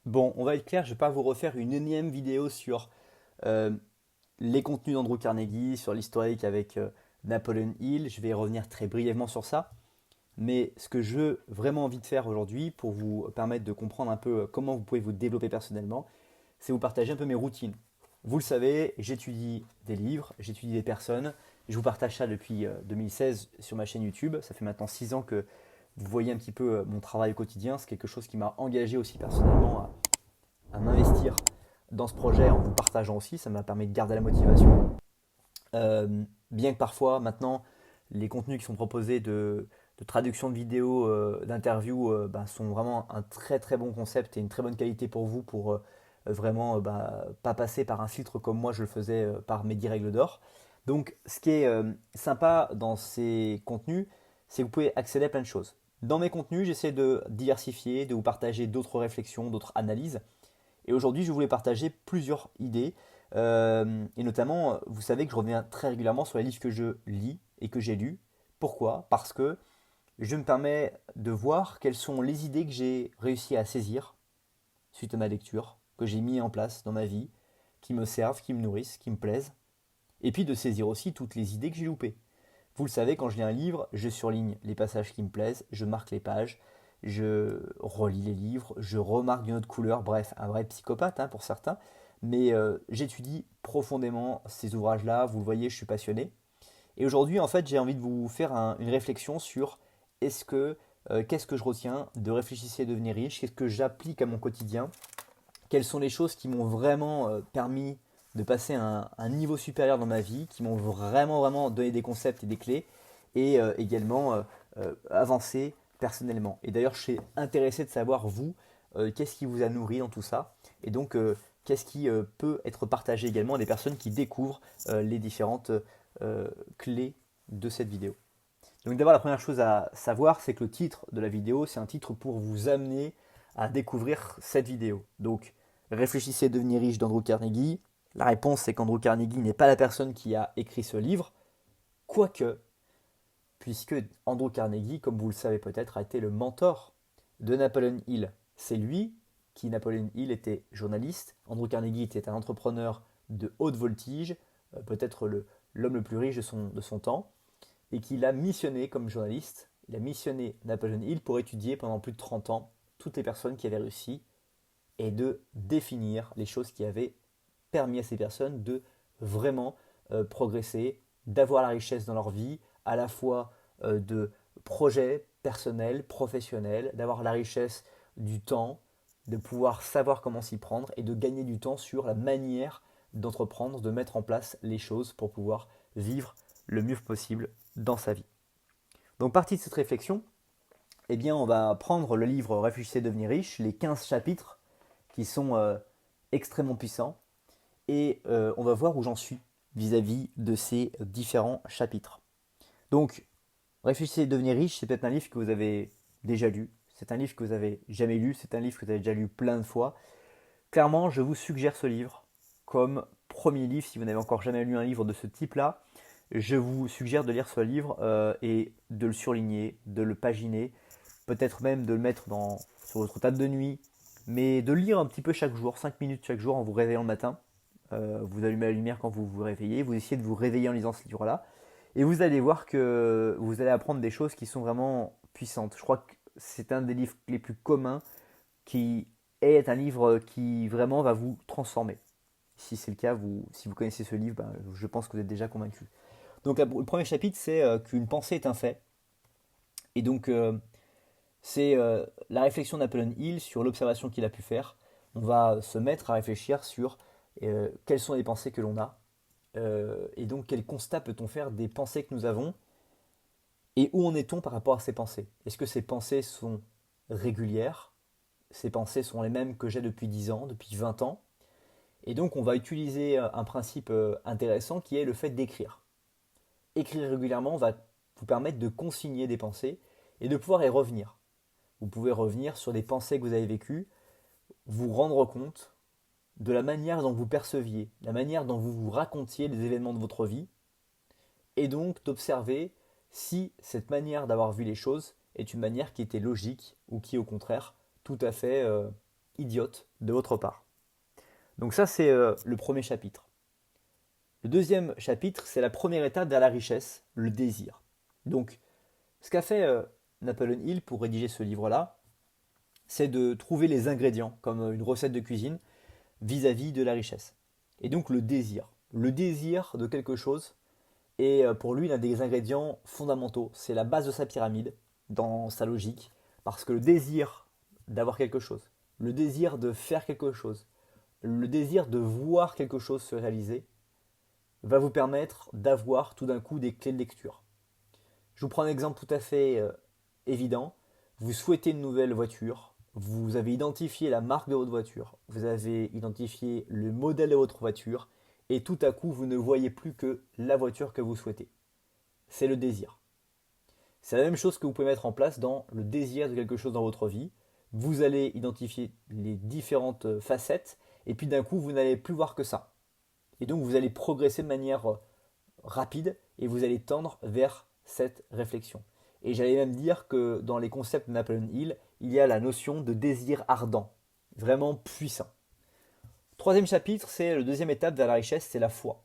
Bon, on va être clair, je ne vais pas vous refaire une énième vidéo sur euh, les contenus d'Andrew Carnegie, sur l'historique avec Napoleon Hill. Je vais revenir très brièvement sur ça. Mais ce que je veux vraiment envie de faire aujourd'hui pour vous permettre de comprendre un peu comment vous pouvez vous développer personnellement, c'est vous partager un peu mes routines. Vous le savez, j'étudie des livres, j'étudie des personnes. Je vous partage ça depuis 2016 sur ma chaîne YouTube. Ça fait maintenant 6 ans que vous voyez un petit peu mon travail au quotidien. C'est quelque chose qui m'a engagé aussi personnellement à m'investir dans ce projet en vous partageant aussi. Ça m'a permis de garder la motivation. Bien que parfois, maintenant, les contenus qui sont proposés de traduction de vidéos, d'interviews, sont vraiment un très très bon concept et une très bonne qualité pour vous pour vraiment pas passer par un filtre comme moi je le faisais par mes 10 règles d'or. Donc, ce qui est sympa dans ces contenus, c'est que vous pouvez accéder à plein de choses. Dans mes contenus, j'essaie de diversifier, de vous partager d'autres réflexions, d'autres analyses. Et aujourd'hui, je voulais partager plusieurs idées. Et notamment, vous savez que je reviens très régulièrement sur les livres que je lis et que j'ai lus. Pourquoi? Parce que je me permets de voir quelles sont les idées que j'ai réussi à saisir suite à ma lecture, que j'ai mis en place dans ma vie, qui me servent, qui me nourrissent, qui me plaisent. Et puis de saisir aussi toutes les idées que j'ai loupées. Vous le savez, quand je lis un livre, je surligne les passages qui me plaisent, je marque les pages, je relis les livres, je remarque d'une autre couleur, bref, un vrai psychopathe pour certains. Mais j'étudie profondément ces ouvrages-là, vous le voyez, je suis passionné. Et aujourd'hui, en fait, j'ai envie de vous faire une réflexion sur est-ce que, qu'est-ce que je retiens de Réfléchissez et devenir riche, qu'est-ce que j'applique à mon quotidien, quelles sont les choses qui m'ont vraiment permis de passer à un niveau supérieur dans ma vie, qui m'ont vraiment donné des concepts et des clés, et également avancer personnellement. Et d'ailleurs, je suis intéressé de savoir, vous, qu'est-ce qui vous a nourri dans tout ça, et donc qu'est-ce qui peut être partagé également à des personnes qui découvrent les différentes clés de cette vidéo. Donc d'abord, la première chose à savoir, c'est que le titre de la vidéo, c'est un titre pour vous amener à découvrir cette vidéo. Donc, réfléchissez à devenir riche d'Andrew Carnegie. La réponse, c'est qu'Andrew Carnegie n'est pas la personne qui a écrit ce livre, quoique, puisque Andrew Carnegie, comme vous le savez peut-être, a été le mentor de Napoleon Hill. C'est lui qui, Napoleon Hill, était journaliste. Andrew Carnegie était un entrepreneur de haute voltige, peut-être l'homme le plus riche de son temps et qu'il a missionné comme journaliste. Il a missionné Napoleon Hill pour étudier pendant plus de 30 ans toutes les personnes qui avaient réussi et de définir les choses qui avaient permis à ces personnes de vraiment progresser, d'avoir la richesse dans leur vie, à la fois de projets personnels, professionnels, d'avoir la richesse du temps, de pouvoir savoir comment s'y prendre et de gagner du temps sur la manière d'entreprendre, de mettre en place les choses pour pouvoir vivre le mieux possible dans sa vie. Donc partie de cette réflexion, eh bien, on va prendre le livre Réfléchissez, devenir riche, les 15 chapitres qui sont extrêmement puissants, et on va voir où j'en suis vis-à-vis de ces différents chapitres. Donc, Réfléchissez, devenir riche, c'est peut-être un livre que vous avez déjà lu, c'est un livre que vous avez jamais lu, c'est un livre que vous avez déjà lu plein de fois. Clairement, je vous suggère ce livre comme premier livre si vous n'avez encore jamais lu un livre de ce type-là. Je vous suggère de lire ce livre et de le surligner, de le paginer, peut-être même de le mettre sur votre table de nuit, mais de le lire un petit peu chaque jour, 5 minutes chaque jour en vous réveillant le matin. Vous allumez la lumière quand vous vous réveillez, vous essayez de vous réveiller en lisant ce livre-là, et vous allez voir que vous allez apprendre des choses qui sont vraiment puissantes. Je crois que c'est un des livres les plus communs qui est un livre qui vraiment va vous transformer. Si c'est le cas, si vous connaissez ce livre, je pense que vous êtes déjà convaincu. Donc le premier chapitre, c'est qu'une pensée est un fait. Et donc c'est la réflexion de Napoleon Hill sur l'observation qu'il a pu faire. On va se mettre à réfléchir sur quelles sont les pensées que l'on a. Et donc quel constat peut-on faire des pensées que nous avons et où en est-on par rapport à ces pensées. Est-ce que ces pensées sont régulières? Ces pensées sont les mêmes que j'ai depuis 10 ans, depuis 20 ans. Et donc on va utiliser un principe intéressant qui est le fait d'écrire. Écrire régulièrement va vous permettre de consigner des pensées et de pouvoir y revenir. Vous pouvez revenir sur des pensées que vous avez vécues, vous rendre compte de la manière dont vous perceviez, la manière dont vous vous racontiez les événements de votre vie, et donc d'observer si cette manière d'avoir vu les choses est une manière qui était logique ou qui au contraire tout à fait idiote de votre part. Donc ça, c'est le premier chapitre. Le deuxième chapitre, c'est la première étape vers la richesse, le désir. Donc, ce qu'a fait Napoleon Hill pour rédiger ce livre-là, c'est de trouver les ingrédients, comme une recette de cuisine, vis-à-vis de la richesse. Et donc le désir de quelque chose est pour lui l'un des ingrédients fondamentaux. C'est la base de sa pyramide, dans sa logique, parce que le désir d'avoir quelque chose, le désir de faire quelque chose, le désir de voir quelque chose se réaliser, va vous permettre d'avoir tout d'un coup des clés de lecture. Je vous prends un exemple tout à fait évident. Vous souhaitez une nouvelle voiture, vous avez identifié la marque de votre voiture, vous avez identifié le modèle de votre voiture, et tout à coup, vous ne voyez plus que la voiture que vous souhaitez. C'est le désir. C'est la même chose que vous pouvez mettre en place dans le désir de quelque chose dans votre vie. Vous allez identifier les différentes facettes, et puis d'un coup, vous n'allez plus voir que ça. Et donc, vous allez progresser de manière rapide, et vous allez tendre vers cette réflexion. Et j'allais même dire que dans les concepts de Napoleon Hill, il y a la notion de désir ardent, vraiment puissant. Troisième chapitre, c'est la deuxième étape vers la richesse, c'est la foi.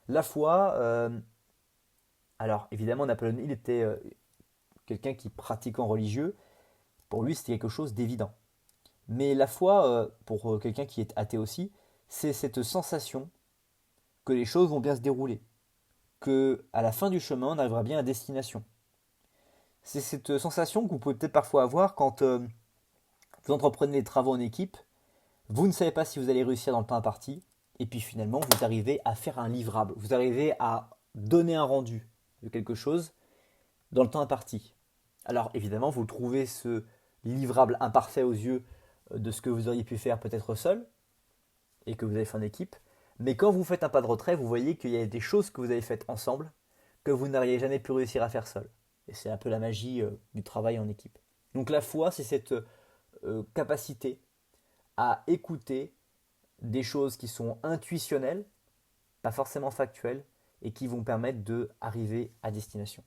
La foi, alors évidemment Napoleon Hill était quelqu'un qui pratiquant religieux, pour lui c'était quelque chose d'évident. Mais la foi, pour quelqu'un qui est athée aussi, c'est cette sensation que les choses vont bien se dérouler, que à la fin du chemin on arrivera bien à destination. C'est cette sensation que vous pouvez peut-être parfois avoir quand vous entreprenez des travaux en équipe, vous ne savez pas si vous allez réussir dans le temps imparti, et puis finalement vous arrivez à faire un livrable, vous arrivez à donner un rendu de quelque chose dans le temps imparti. Alors évidemment vous trouvez ce livrable imparfait aux yeux de ce que vous auriez pu faire peut-être seul, et que vous avez fait en équipe, mais quand vous faites un pas de retrait, vous voyez qu'il y a des choses que vous avez faites ensemble que vous n'auriez jamais pu réussir à faire seul. Et c'est un peu la magie du travail en équipe. Donc la foi, c'est cette capacité à écouter des choses qui sont intuitionnelles, pas forcément factuelles, et qui vont permettre d'arriver à destination.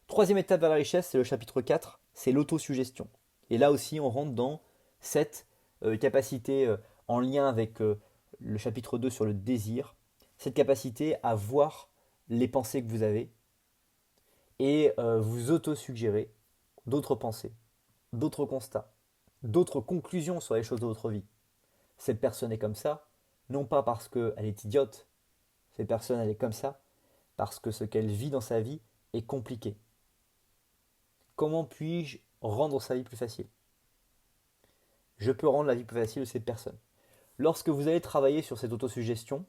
Troisième étape vers la richesse, c'est le chapitre 4, c'est l'autosuggestion. Et là aussi, on rentre dans cette capacité en lien avec le chapitre 2 sur le désir, cette capacité à voir les pensées que vous avez et vous auto-suggérer d'autres pensées, d'autres constats, d'autres conclusions sur les choses de votre vie. Cette personne est comme ça, non pas parce qu'elle est idiote, cette personne elle est comme ça, parce que ce qu'elle vit dans sa vie est compliqué. Comment puis-je rendre sa vie plus facile? Je peux rendre la vie plus facile de cette personne. Lorsque vous allez travailler sur cette autosuggestion,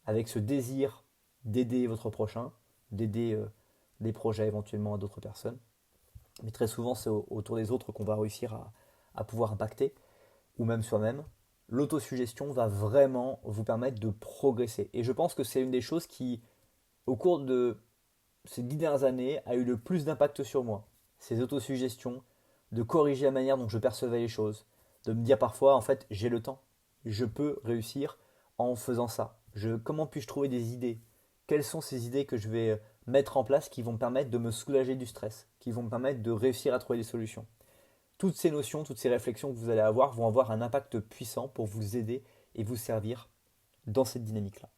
avec ce désir d'aider votre prochain, d'aider des projets éventuellement à d'autres personnes, mais très souvent c'est autour des autres qu'on va réussir à pouvoir impacter, ou même soi-même, l'autosuggestion va vraiment vous permettre de progresser. Et je pense que c'est une des choses qui, au cours de ces 10 dernières années, a eu le plus d'impact sur moi. Ces autosuggestions, de corriger la manière dont je percevais les choses, de me dire parfois, en fait, j'ai le temps, je peux réussir en faisant ça. Comment puis-je trouver des idées? Quelles sont ces idées que je vais mettre en place qui vont me permettre de me soulager du stress, qui vont me permettre de réussir à trouver des solutions? Toutes ces notions, toutes ces réflexions que vous allez avoir vont avoir un impact puissant pour vous aider et vous servir dans cette dynamique-là.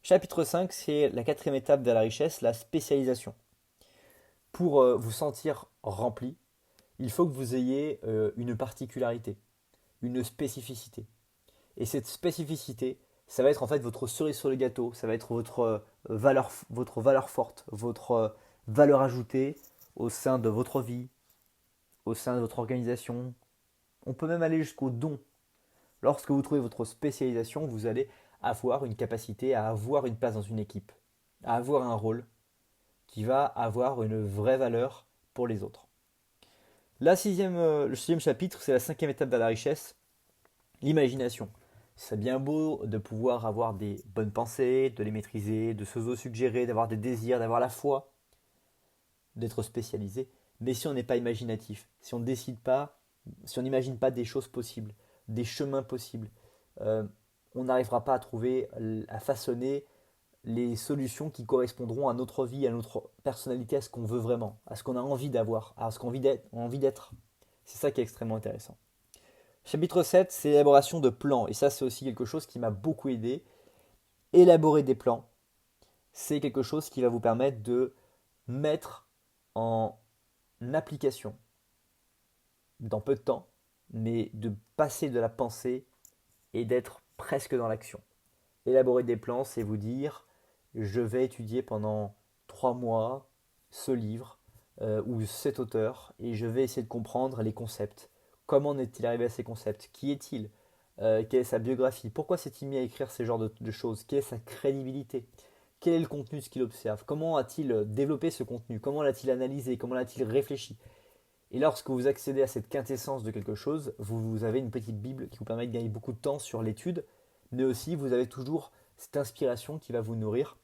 Chapitre 5, c'est la quatrième étape vers la richesse, la spécialisation. Pour vous sentir rempli, il faut que vous ayez une particularité, une spécificité. Et cette spécificité, ça va être en fait votre cerise sur le gâteau, ça va être votre valeur forte, votre valeur ajoutée au sein de votre vie, au sein de votre organisation. On peut même aller jusqu'au don. Lorsque vous trouvez votre spécialisation, vous allez avoir une capacité à avoir une place dans une équipe, à avoir un rôle qui va avoir une vraie valeur pour les autres. Le sixième chapitre, c'est la cinquième étape de la richesse, l'imagination. C'est bien beau de pouvoir avoir des bonnes pensées, de les maîtriser, de se suggérer, d'avoir des désirs, d'avoir la foi, d'être spécialisé. Mais si on n'est pas imaginatif, si on décide pas, si on n'imagine pas des choses possibles, des chemins possibles, on n'arrivera pas à trouver, à façonner les solutions qui correspondront à notre vie, à notre personnalité, à ce qu'on veut vraiment, à ce qu'on a envie d'avoir, à ce qu'on a envie d'être. C'est ça qui est extrêmement intéressant. Chapitre 7, c'est l'élaboration de plans. Et ça, c'est aussi quelque chose qui m'a beaucoup aidé. Élaborer des plans, c'est quelque chose qui va vous permettre de mettre en application dans peu de temps, mais de passer de la pensée et d'être presque dans l'action. Élaborer des plans, c'est vous dire, je vais étudier pendant 3 mois ce livre ou cet auteur et je vais essayer de comprendre les concepts. Comment est-il arrivé à ces concepts? Qui est-il? Quelle est sa biographie? Pourquoi s'est-il mis à écrire ces genres de choses? Quelle est sa crédibilité? Quel est le contenu de ce qu'il observe? Comment a-t-il développé ce contenu? Comment l'a-t-il analysé? Comment l'a-t-il réfléchi? Et lorsque vous accédez à cette quintessence de quelque chose, vous avez une petite Bible qui vous permet de gagner beaucoup de temps sur l'étude, mais aussi vous avez toujours cette inspiration qui va vous nourrir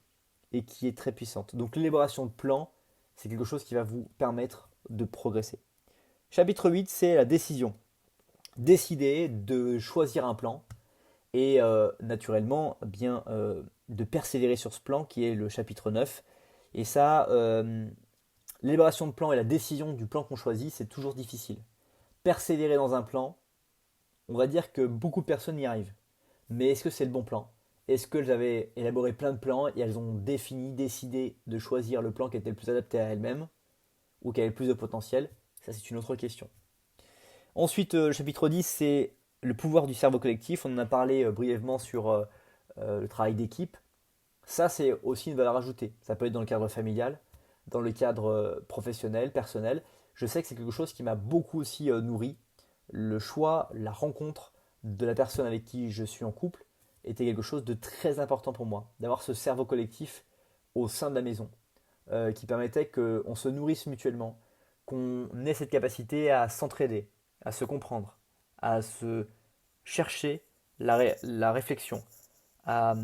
et qui est très puissante. Donc l'élaboration de plans, c'est quelque chose qui va vous permettre de progresser. Chapitre 8, c'est la décision. Décider de choisir un plan et naturellement bien de persévérer sur ce plan qui est le chapitre 9. Et ça, l'élaboration de plan et la décision du plan qu'on choisit, c'est toujours difficile. Persévérer dans un plan, on va dire que beaucoup de personnes y arrivent. Mais est-ce que c'est le bon plan? Est-ce qu'elles avaient élaboré plein de plans et elles ont décidé de choisir le plan qui était le plus adapté à elles-mêmes ou qui avait le plus de potentiel? Ça, c'est une autre question. Ensuite, le chapitre 10, c'est le pouvoir du cerveau collectif. On en a parlé brièvement sur le travail d'équipe. Ça, c'est aussi une valeur ajoutée. Ça peut être dans le cadre familial, dans le cadre professionnel, personnel. Je sais que c'est quelque chose qui m'a beaucoup aussi nourri. Le choix, la rencontre de la personne avec qui je suis en couple était quelque chose de très important pour moi. D'avoir ce cerveau collectif au sein de la maison qui permettait qu'on se nourrisse mutuellement, qu'on ait cette capacité à s'entraider, à se comprendre, à se chercher la réflexion, à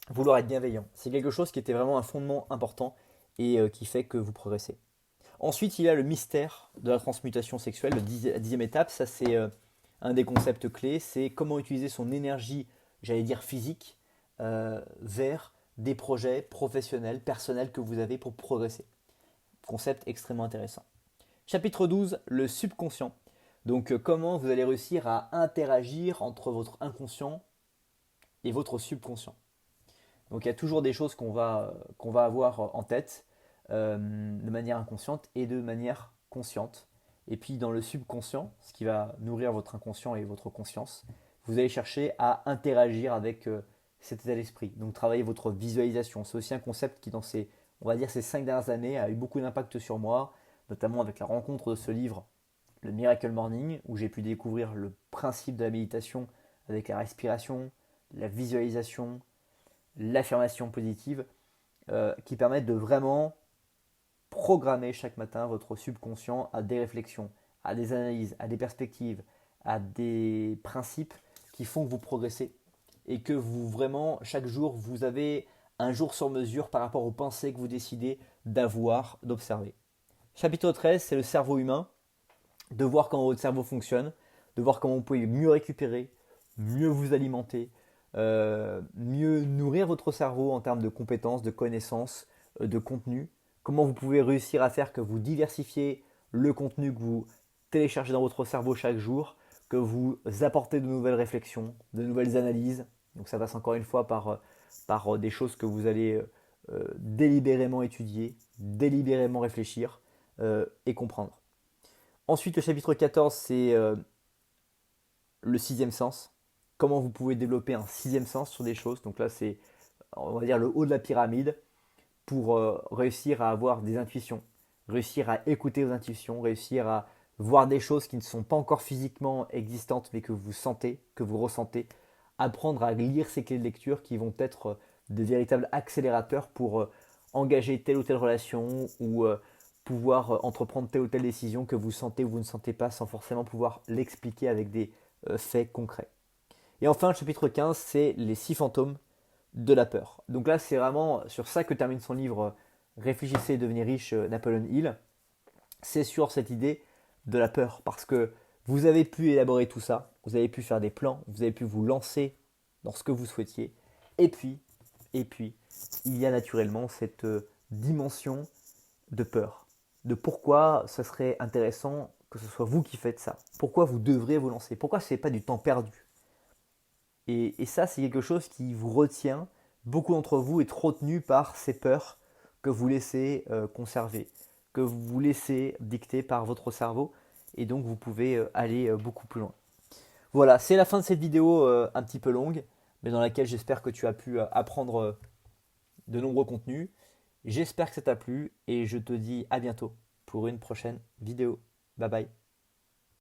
vouloir être bienveillant. C'est quelque chose qui était vraiment un fondement important et qui fait que vous progressez. Ensuite, il y a le mystère de la transmutation sexuelle, la 10e étape. Ça, c'est un des concepts clés. C'est comment utiliser son énergie, j'allais dire physique, vers des projets professionnels, personnels que vous avez pour progresser. Concept extrêmement intéressant. Chapitre 12, le subconscient. Donc, comment vous allez réussir à interagir entre votre inconscient et votre subconscient. Donc il y a toujours des choses qu'on va avoir en tête de manière inconsciente et de manière consciente. Et puis dans le subconscient, ce qui va nourrir votre inconscient et votre conscience, vous allez chercher à interagir avec cet état d'esprit. Donc travailler votre visualisation. C'est aussi un concept qui dans on va dire, ces 5 dernières années a eu beaucoup d'impact sur moi, notamment avec la rencontre de ce livre, le Miracle Morning, où j'ai pu découvrir le principe de la méditation avec la respiration, la visualisation, l'affirmation positive, qui permettent de vraiment programmer chaque matin votre subconscient à des réflexions, à des analyses, à des perspectives, à des principes qui font que vous progressez et que vous vraiment, chaque jour, vous avez un jour sur mesure par rapport aux pensées que vous décidez d'avoir, d'observer. Chapitre 13, c'est le cerveau humain, de voir comment votre cerveau fonctionne, de voir comment vous pouvez mieux récupérer, mieux vous alimenter, mieux nourrir votre cerveau en termes de compétences, de connaissances, de contenu. Comment vous pouvez réussir à faire que vous diversifiez le contenu que vous téléchargez dans votre cerveau chaque jour, que vous apportez de nouvelles réflexions, de nouvelles analyses. Donc ça passe encore une fois par des choses que vous allez délibérément étudier, délibérément réfléchir et comprendre. Ensuite, le chapitre 14, c'est le sixième sens. Comment vous pouvez développer un sixième sens sur des choses. Donc là, c'est, on va dire, le haut de la pyramide pour réussir à avoir des intuitions, réussir à écouter vos intuitions, réussir à voir des choses qui ne sont pas encore physiquement existantes, mais que vous sentez, que vous ressentez. Apprendre à lire ces clés de lecture qui vont être des véritables accélérateurs pour engager telle ou telle relation ou pouvoir entreprendre telle ou telle décision que vous sentez ou vous ne sentez pas sans forcément pouvoir l'expliquer avec des faits concrets. Et enfin, le chapitre 15, c'est les 6 fantômes de la peur. Donc là, c'est vraiment sur ça que termine son livre Réfléchissez et devenez riche, Napoleon Hill. C'est sur cette idée de la peur, parce que vous avez pu élaborer tout ça, vous avez pu faire des plans, vous avez pu vous lancer dans ce que vous souhaitiez, et puis, il y a naturellement cette dimension de peur, de pourquoi ce serait intéressant que ce soit vous qui faites ça. Pourquoi vous devrez vous lancer? Pourquoi ce n'est pas du temps perdu? Et ça, c'est quelque chose qui vous retient. Beaucoup d'entre vous êtes retenu par ces peurs que vous laissez conserver, que vous laissez dicter par votre cerveau. Et donc, vous pouvez aller beaucoup plus loin. Voilà, c'est la fin de cette vidéo un petit peu longue, mais dans laquelle j'espère que tu as pu apprendre de nombreux contenus. J'espère que ça t'a plu et je te dis à bientôt pour une prochaine vidéo. Bye bye.